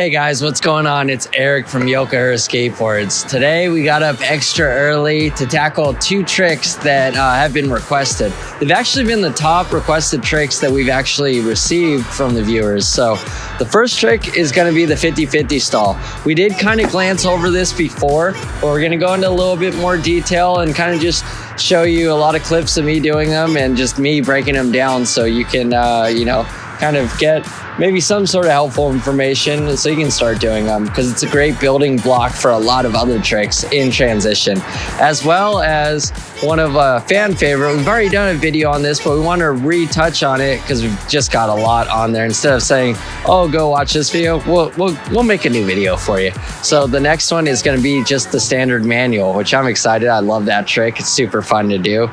Hey guys, what's going on? It's Eric from Yoka Skateboards. Today we got up extra early to tackle two tricks that have been requested. They've actually been the top requested tricks that we've actually received from the viewers. So the first trick is going to be the 50-50 stall. We did kind of glance over this before, but we're going to go into a little bit more detail and kind of just show you a lot of clips of me doing them and just me breaking them down so you can, kind of get maybe some sort of helpful information so you can start doing them, because it's a great building block for a lot of other tricks in transition, as well as one of a fan favorite. We've already done a video on this, but we want to retouch on it because we've just got a lot on there. Instead of saying, oh, go watch this video, we'll make a new video for you. So the next one is going to be just the standard manual, which I'm excited. I love that trick. It's super fun to do.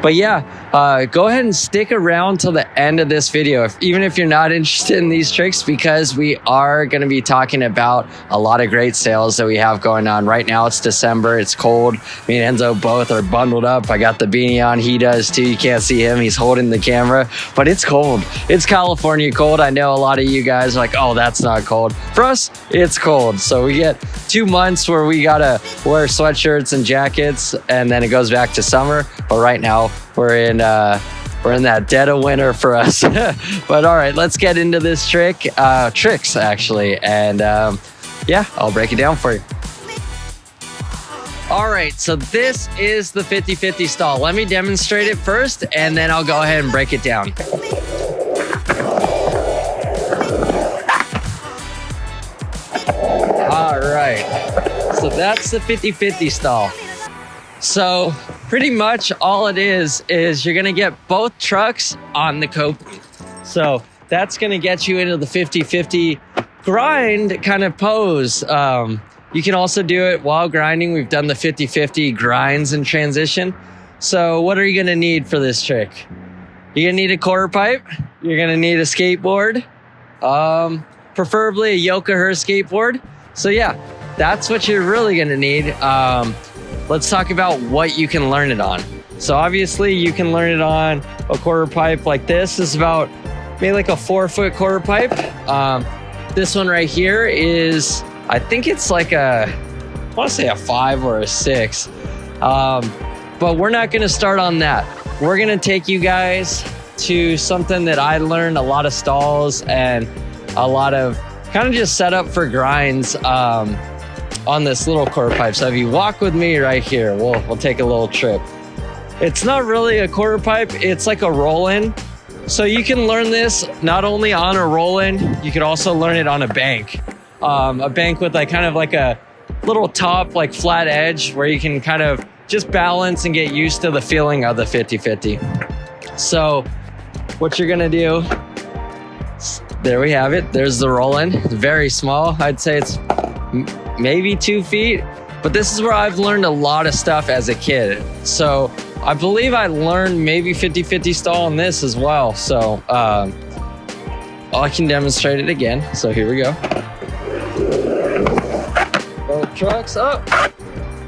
But yeah, go ahead and stick around till the end of this video, even if you're not interested in these tricks, because we are going to be talking about a lot of great sales that we have going on. Right now it's December, it's cold. Me and Enzo both are bundled up. I got the beanie on, he does too. You can't see him, he's holding the camera, but it's cold. It's California cold. I know a lot of you guys are like, oh, that's not cold. For us, it's cold. So we get 2 months where we gotta wear sweatshirts and jackets, and then it goes back to summer. But right now we're in that dead of winter for us. But all right, let's get into this tricks actually, and yeah, I'll break it down for you. All right, so this is the 50-50 stall. Let me demonstrate it first, and then I'll go ahead and break it down. All right, so that's the 50-50 stall. So pretty much all it is you're gonna get both trucks on the coping. So that's gonna get you into the 50-50 grind kind of pose. You can also do it while grinding. We've done the 50-50 grinds in transition. So what are you gonna need for this trick? You're gonna need a quarter pipe. You're gonna need a skateboard, preferably a Yoka skateboard. So yeah, that's what you're really gonna need. Let's talk about what you can learn it on. So obviously you can learn it on a quarter pipe like this. This is about maybe like a 4-foot quarter pipe. This one right here is, I think it's like I want to say a 5 or a 6. But we're not gonna start on that. We're gonna take you guys to something that I learned a lot of stalls and a lot of kind of just set up for grinds on this little quarter pipe. So if you walk with me right here, we'll take a little trip. It's not really a quarter pipe, it's like a roll-in. So you can learn this not only on a roll-in, you could also learn it on a bank. A bank with like kind of like a little top, like flat edge, where you can kind of just balance and get used to the feeling of the 50-50. So what you're gonna do, there we have it. There's the roll-in. It's very small. I'd say it's maybe 2 feet, but this is where I've learned a lot of stuff as a kid. So I believe I learned maybe 50-50 stall on this as well. So I can demonstrate it again. So here we go. Both trucks up.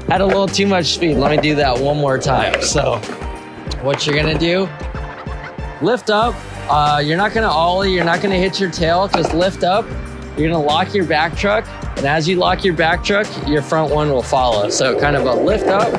Had a little too much speed. Let me do that one more time. So what you're gonna do, lift up. You're not gonna ollie, you're not gonna hit your tail, just lift up. You're gonna lock your back truck, and as you lock your back truck, your front one will follow. So kind of a lift up.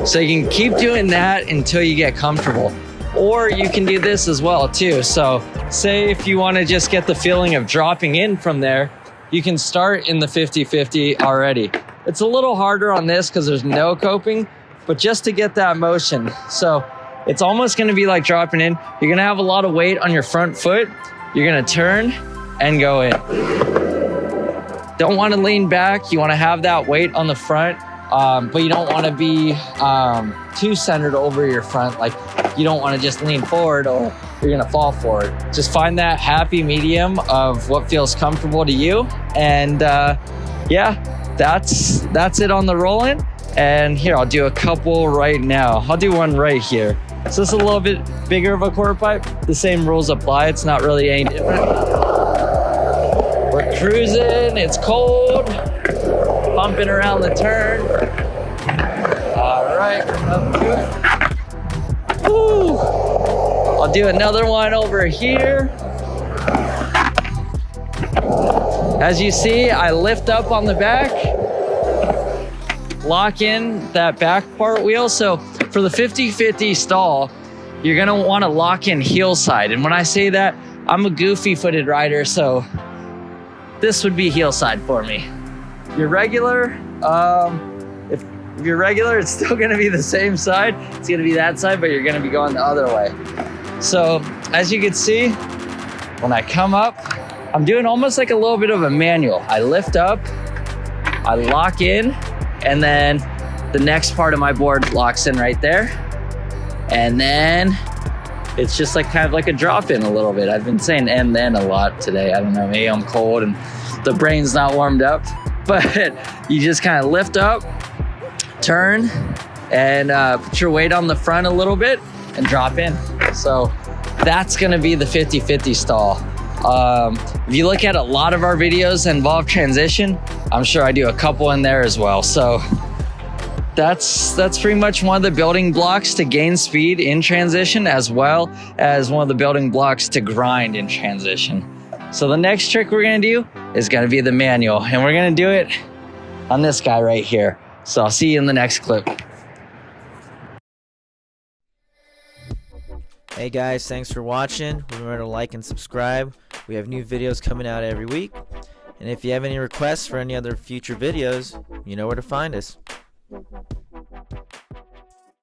So you can keep doing that until you get comfortable. Or you can do this as well too. So say if you wanna just get the feeling of dropping in from there, you can start in the 50-50 already. It's a little harder on this because there's no coping, but just to get that motion. So it's almost gonna be like dropping in. You're gonna have a lot of weight on your front foot. You're gonna turn and go in. Don't wanna lean back. You wanna have that weight on the front, but you don't wanna be too centered over your front. Like you don't wanna just lean forward or you're gonna fall forward. Just find that happy medium of what feels comfortable to you. And yeah, that's it on the roll-in. And here, I'll do a couple right now. I'll do one right here. So this is a little bit bigger of a quarter pipe. The same rules apply. It's not really any different. We're cruising, it's cold. Bumping around the turn. All right, up to it. Woo! I'll do another one over here. As you see, I lift up on the back, lock in that back part wheel. So for the 50-50 stall, you're gonna wanna lock in heel side. And when I say that, I'm a goofy footed rider, so this would be heel side for me. Your regular, if you're regular, it's still gonna be the same side. It's gonna be that side, but you're gonna be going the other way. So as you can see, when I come up, I'm doing almost like a little bit of a manual. I lift up, I lock in, and then the next part of my board locks in right there. And then it's just like kind of like a drop in a little bit. I've been saying and then a lot today. I don't know, maybe I'm cold and the brain's not warmed up, but you just kind of lift up, turn, and put your weight on the front a little bit and drop in. So that's gonna be the 50-50 stall. If you look at a lot of our videos that involve transition, I'm sure I do a couple in there as well. So that's pretty much one of the building blocks to gain speed in transition, as well as one of the building blocks to grind in transition. So the next trick we're gonna do is gonna be the manual, and we're gonna do it on this guy right here. So I'll see you in the next clip. Hey guys, thanks for watching. Remember to like and subscribe. We have new videos coming out every week. And if you have any requests for any other future videos, you know where to find us.